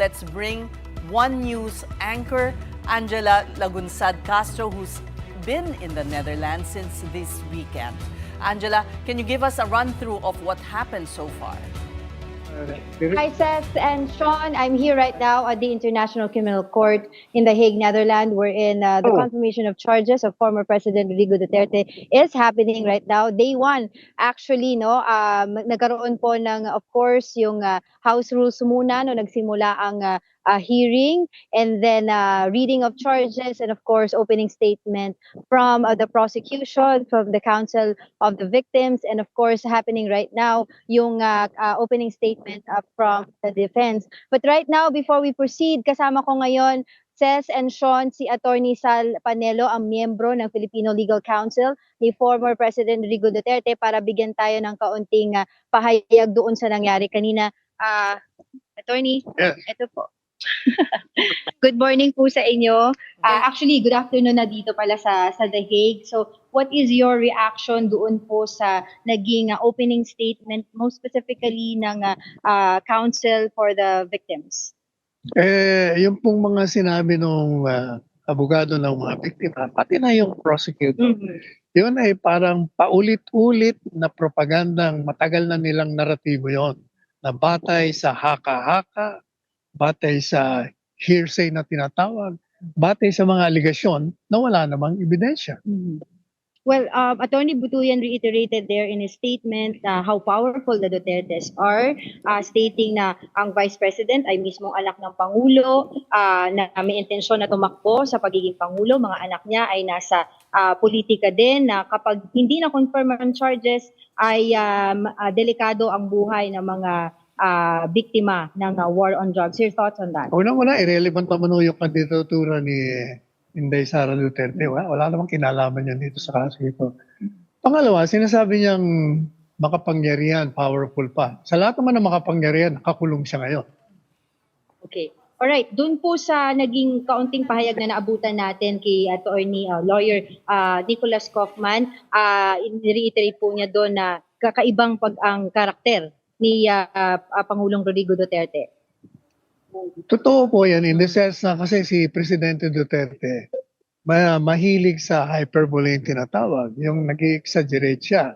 let's bring One News anchor Angela Lagunsad Castro, who's been in the Netherlands since this weekend. Angela, can you give us a run-through of what happened so far? Hi, Seth and Sean. I'm here right now at the International Criminal Court in The Hague, Netherlands, wherein the confirmation of charges of former President Rodrigo Duterte is happening right now. Day one, actually, no, nagkaroon po ng, of course, yung House rules muna, no, nagsimula ang hearing, and then reading of charges, and of course, opening statement from the prosecution, from the counsel of the victims, and of course, happening right now, yung opening statement from the defense. But right now, before we proceed, kasama ko ngayon, Ces and Sean, si Attorney Sal Panelo, ang miyembro ng Filipino Legal Council ni former President Rodrigo Duterte, para bigyan tayo ng kaunting pahayag doon sa nangyari kanina. Attorney, Yes. ito po. Good morning po sa inyo. Actually, good afternoon na dito pala sa The Hague. So, what is your reaction doon po sa naging opening statement, most specifically ng counsel for the victims? Yung pong mga sinabi nung abogado ng mga biktima, pati na yung prosecutor, yun ay parang paulit-ulit na propagandang matagal na nilang naratibo yon, na batay sa haka-haka, batay sa hearsay na tinatawag, batay sa mga aligasyon na wala namang ebidensya. Well, Attorney Butuyan reiterated there in his statement how powerful the Dutertes are, stating na ang Vice President ay mismong anak ng Pangulo, na may intensyon na tumakbo sa pagiging Pangulo. Mga anak niya ay nasa politika din, na kapag hindi na confirm ang charges ay delikado ang buhay ng mga biktima ng war on drugs. Your thoughts on that? Una-una, irrelevant naman yung kandidatura ni Inday Sara Duterte. Wala namang kinalaman yan dito sa kaso ito. Pangalawa, sinasabi niyang makapangyarihan, powerful pa. Sa lahat naman ng makapangyarihan, nakakulong siya ngayon. Okay. Alright, doon po sa naging kaunting pahayag na naabutan natin kay attorney lawyer Nicholas Kaufman, reiterate po niya doon na kakaibang ang karakter ni Pangulong Rodrigo Duterte. Totoo po yan in the sense na kasi si Presidente Duterte mahilig sa hyperbole yung tinatawag, yung nag-exaggerate siya.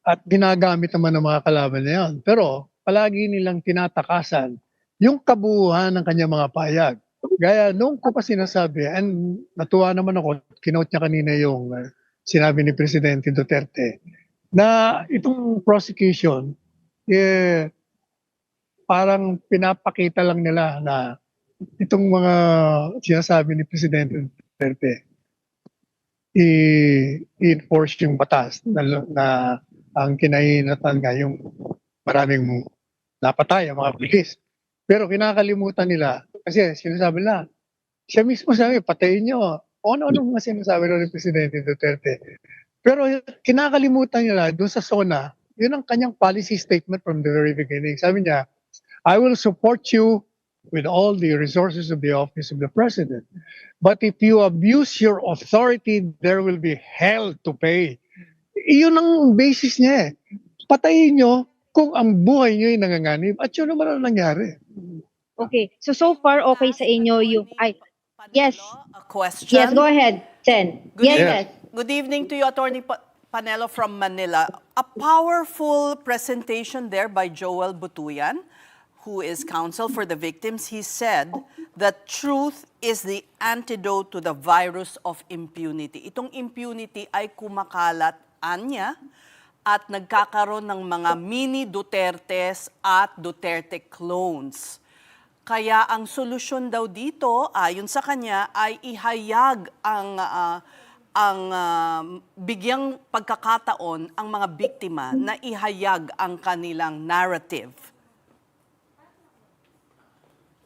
At ginagamit naman ng mga kalaban niya yan. Pero palagi nilang tinatakasan yung kabuuan ng kanyang mga pahayag. Gaya nung ko pa sinasabi, and natuwa naman ako, kinote niya kanina yung sinabi ni Presidente Duterte, na itong prosecution, parang pinapakita lang nila na itong mga sinasabi ni Presidente Duterte, i-enforce yung batas na ang kinahinatan nga yung maraming napatay ang mga pulis. Pero kinakalimutan nila, kasi sinasabi nila, siya mismo sabi, patayin nyo. O ano mga sinasabi ni Presidente Duterte. Pero kinakalimutan nila doon sa SONA, yun ang kanyang policy statement from the very beginning. Sabi niya, I will support you with all the resources of the office of the president. But if you abuse your authority, there will be hell to pay. Iyon ang basis niya eh. Patayin nyo kung ang buhay nyo ay nanganganib. At yun naman ang nangyari. Okay, so far okay sa inyo yung yes. A question? Yes, go ahead, Sen. Yes. Good evening to you, Attorney Panelo from Manila. A powerful presentation there by Joel Butuyan, who is counsel for the victims. He said that truth is the antidote to the virus of impunity. Itong impunity ay kumakalat anya at nagkakaroon ng mga mini Dutertes at Duterte clones. Kaya ang solusyon daw dito, ayon sa kanya, ay ihayag bigyang pagkakataon ang mga biktima na ihayag ang kanilang narrative.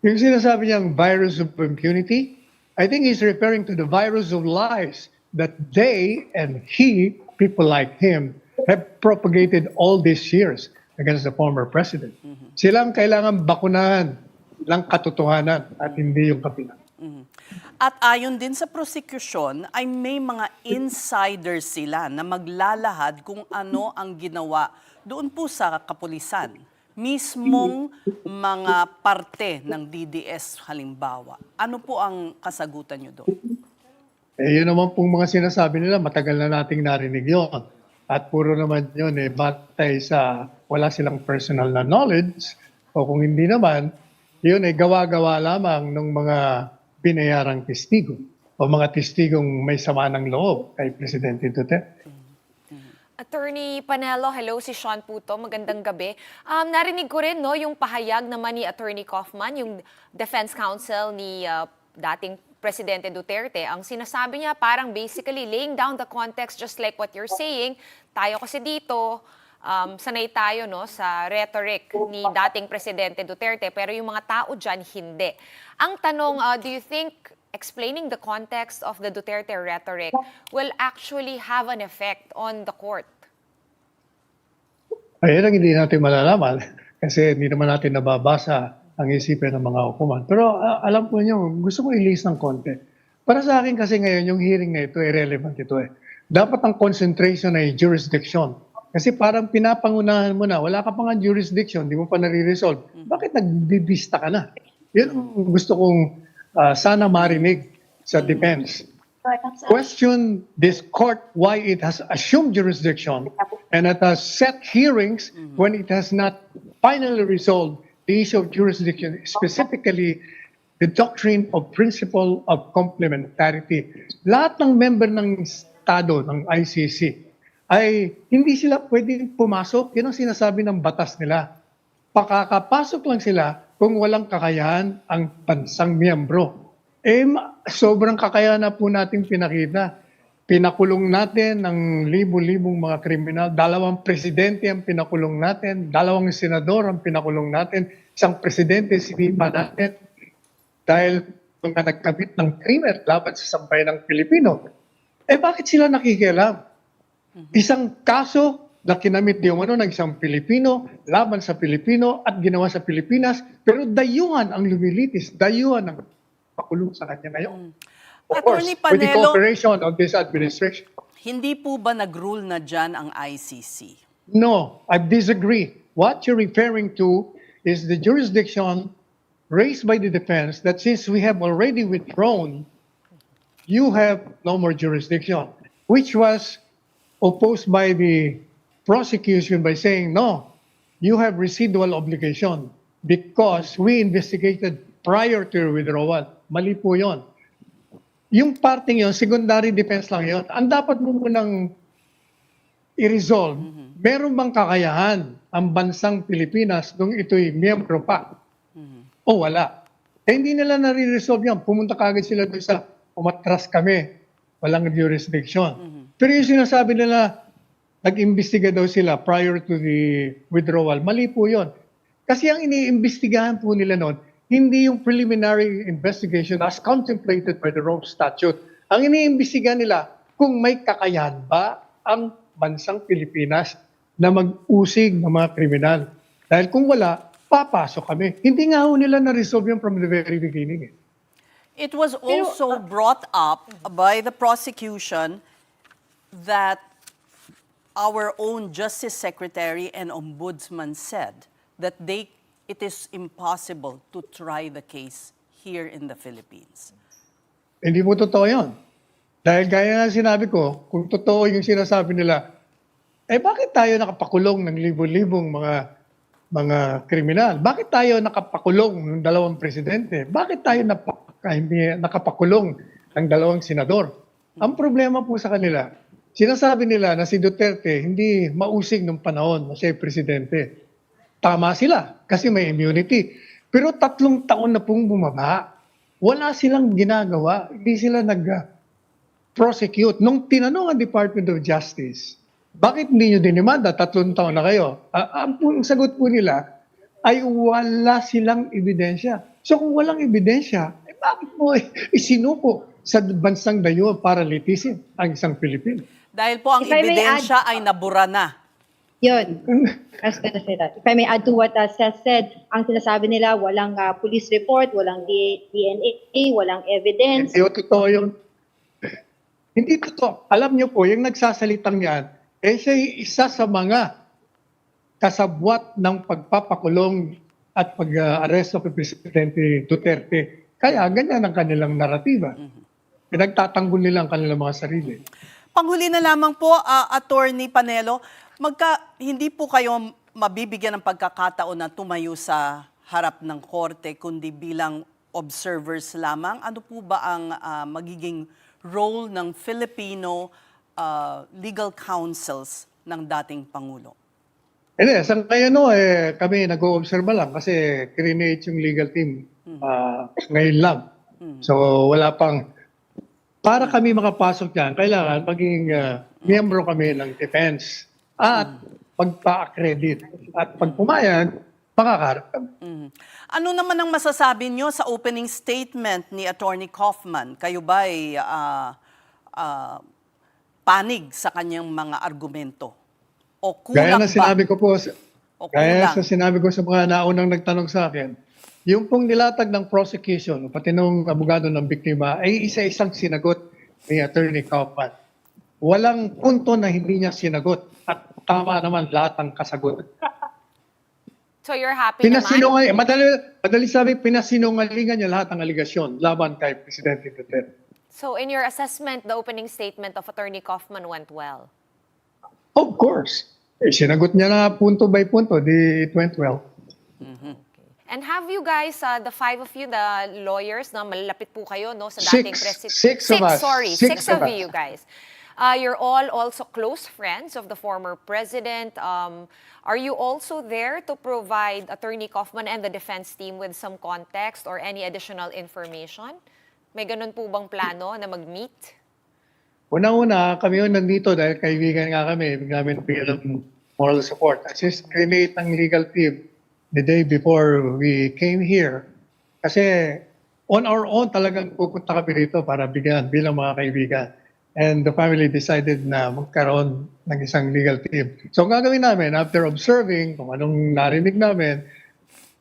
Yung sinasabi niyang virus of impunity, I think he's referring to the virus of lies that they and he, people like him, have propagated all these years against the former president. Silang kailangan bakunahan ng katotohanan at hindi yung kapilan. At ayon din sa prosecution, ay may mga insiders sila na maglalahad kung ano ang ginawa doon po sa kapulisan. mismong mga parte ng DDS halimbawa. Ano po ang kasagutan nyo doon? Eh, yun naman pong mga sinasabi nila, matagal na nating narinig yun. At puro naman yun, batay sa wala silang personal na knowledge, o kung hindi naman, yun gawa-gawa lamang ng mga binayarang testigo o mga testigong may sama ng loob kay Presidente Duterte. Attorney Panelo, hello, si Sean Puto. Magandang gabi. Narinig ko rin yung pahayag naman ni Attorney Kaufman, yung defense counsel ni dating Presidente Duterte. Ang sinasabi niya parang basically laying down the context just like what you're saying. Tayo kasi dito, sanay tayo sa rhetoric ni dating Presidente Duterte, pero yung mga tao dyan, hindi. Ang tanong, do you think explaining the context of the Duterte rhetoric will actually have an effect on the court? Ayun ang hindi natin malalaman kasi hindi naman natin nababasa ang isipin ng mga hukuman. Pero alam po niyo, gusto ko i-list ng konti. Para sa akin kasi ngayon, yung hearing na ito, irrelevant ito Dapat ang concentration ay jurisdiction. Kasi parang pinapangunahan mo na, wala ka pa nga jurisdiction, di mo pa nare-resolve. Bakit nagbibista ka na? Yun ang gusto kong sana marinig sa defense. Question this court why it has assumed jurisdiction and it has set hearings when it has not finally resolved the issue of jurisdiction, specifically the doctrine of principle of complementarity. Lahat ng member ng Estado, ng ICC, ay hindi sila pwedeng pumasok. Yan ang sinasabi ng batas nila. Pakakapasok lang sila kung walang kakayahan ang bansang miyembro. Sobrang kakayahan na po natin pinakita. Pinakulong natin ng libo-libong mga kriminal. 2 presidente ang pinakulong natin. 2 senador ang pinakulong natin. 1 presidente sinipa natin. Dahil mga nagkabit ng krimen laban sa sambayan ng Pilipino. Bakit sila nakikialam? Isang kaso na kinamit ng isang Pilipino, laban sa Pilipino at ginawa sa Pilipinas, pero dayuhan ang lumilitis, dayuhan ang pakulong sa kanya ngayon. Of course, Attorney with the Panelo, cooperation of this administration. hindi po ba nag-rule na dyan ang ICC? No, I disagree. What you're referring to is the jurisdiction raised by the defense that since we have already withdrawn, you have no more jurisdiction, which was opposed by the prosecution by saying, no, you have residual obligation because we investigated prior to your withdrawal. Mali po yun. Yung parting yun, secondary defense lang yun. Ang dapat mo munang i-resolve, meron bang kakayahan ang bansang Pilipinas nung ito'y miyembro pa? O wala. Hindi nila nare-resolve yan. Pumunta kagad sila doon sa umatras kami. Walang jurisdiction. Pero yung sinasabi nila, nag-imbestiga daw sila prior to the withdrawal. Mali po yun. Kasi ang iniimbestigahan po nila noon, hindi yung preliminary investigation as contemplated by the Rome Statute. Ang iniimbestigahan nila, kung may kakayahan ba ang bansang Pilipinas na mag-usig ng mga kriminal. Dahil kung wala, papasok kami. Hindi nga ho nila na-resolve yun from the very beginning. It was also brought up by the prosecution that our own Justice Secretary and Ombudsman said that it is impossible to try the case here in the Philippines. Hindi po totoo yun. Dahil gaya nga sinabi ko, kung totoo yung sinasabi nila, bakit tayo nakapakulong ng libo-libong mga kriminal? Bakit tayo nakapakulong ng 2 presidente? Bakit tayo nakapakulong ng 2 senador? Ang problema po sa kanila, sinasabi nila na si Duterte hindi mausig ng panahon na siya presidente. Tama sila kasi may immunity. Pero 3 taon na pong bumaba. Wala silang ginagawa. Hindi sila nag-prosecute. Nung tinanong ang Department of Justice, bakit hindi nyo dinimanda? 3 taon na kayo. Ang sagot po nila ay wala silang ebidensya. So kung walang ebidensya, bakit mo isinuko sa bansang dayuhan para litisin ang isang Pilipino? Dahil po ang If I may ebidensya ay nabura na. Yun. I was gonna say that. If I may add to what Seth said, ang sinasabi nila, walang police report, walang DNA, walang evidence. Hindi totoo yun. Hindi totoo. Alam niyo po, yung nagsasalitang yan, siya isa sa mga kasabwat ng pagpapakulong at pag-aresto kay Presidente Duterte. Kaya ganyan ang kanilang naratiba. Pinagtatanggol nila ang kanilang mga sarili. Panghuli na lamang po, Attorney Panelo, hindi po kayo mabibigyan ng pagkakataon na tumayo sa harap ng korte, kundi bilang observers lamang. Ano po ba ang magiging role ng Filipino legal counsels ng dating Pangulo? Hindi, sa ngayon kami nag-o-observe lang kasi create yung legal team ngayon lang. So wala pang, para kami makapasok dyan, kailangan maging miyembro kami ng defense at pagpa-accredit. At pag pumayag, makakaharap kami. Ano naman ang masasabi nyo sa opening statement ni Attorney Kaufman? Kayo ba ay panig sa kanyang mga argumento? O kulang Gaya na ba? sinabi ko po, O gaya kulang? sa sinabi ko sa mga naunang nagtanong sa akin, yung pong nilatag ng prosecution, pati nung abogado ng biktima, ay isa-isang sinagot ni Attorney Kaufman. Walang punto na hindi niya sinagot at tama naman lahat ng kasagot. So you're happy naman? Madali sabi, pinasinungalingan niya lahat ng aligasyon laban kay Presidente Duterte. So in your assessment, the opening statement of Attorney Kaufman went well? Of course. Sinagot niya na punto by punto, it went well. And have you guys, the five of you, the lawyers, no, malalapit po kayo, no, sa dating president? Six of us. Sorry, Six six of of us. you guys. You're all also close friends of the former president. Are you also there to provide Attorney Kaufman and the defense team with some context or any additional information? May ganun po bang plano na mag-meet? Una-una, kami yung nandito dahil kaibigan nga kami, namin bigyan ng moral support. Assist create ng legal team the day before we came here. Kasi on our own talagang pupunta kami rito para bigyan bilang mga kaibigan. And the family decided na magkaroon ng isang legal team. So ang gagawin namin, after observing kung anong narinig namin,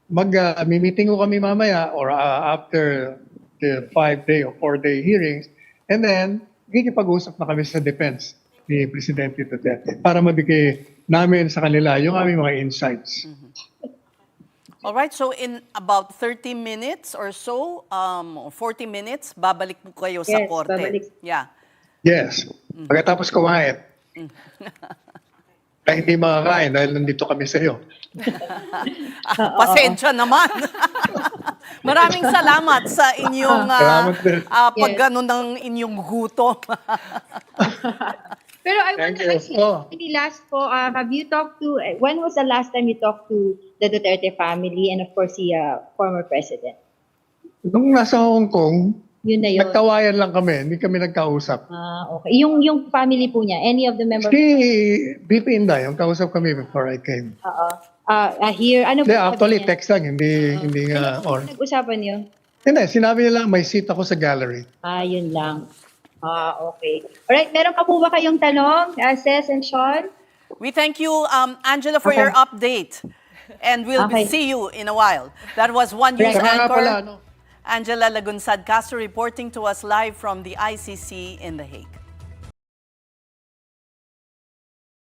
mag-meeting ko kami mamaya or after the 5-day or 4-day hearings. And then, kikipag-usap na kami sa defense ni Presidente Duterte para mabigay namin sa kanila yung aming mga insights. Alright, so in about 30 minutes or so, or 40 minutes, babalik po kayo sa Yes, korte. babalik. Yeah. Yes. Pagkatapos kumain. Kaya hindi makakain dahil nandito kami sa iyo. Pasensya naman. Maraming salamat sa inyong Salamat din. pagganon ng inyong gutom. Pero I want Thank to you. ask you, really last po, have you talked to, when was the last time you talked to the Duterte family and of course the former president? Nung nasa Hong Kong, Yun na yun. nagtawayan lang kami, hindi kami nagkausap. Okay. Yung family po niya, any of the members? Si BP Inday, yung kausap kami before I came. Here, ano Hindi, po sabi actually, niya? text lang, hindi nga, Ano po nag-usapan niyo? Hindi, sinabi nila may seat ako sa gallery. Yun lang. Okay. Alright, meron pa po ba kayong tanong, Ses and Sean? We thank you, Angela, for your update. And we'll Okay. see you in a while. That was One News Saka nga anchor, pala, Angela Lagunsad Castro, reporting to us live from the ICC in The Hague.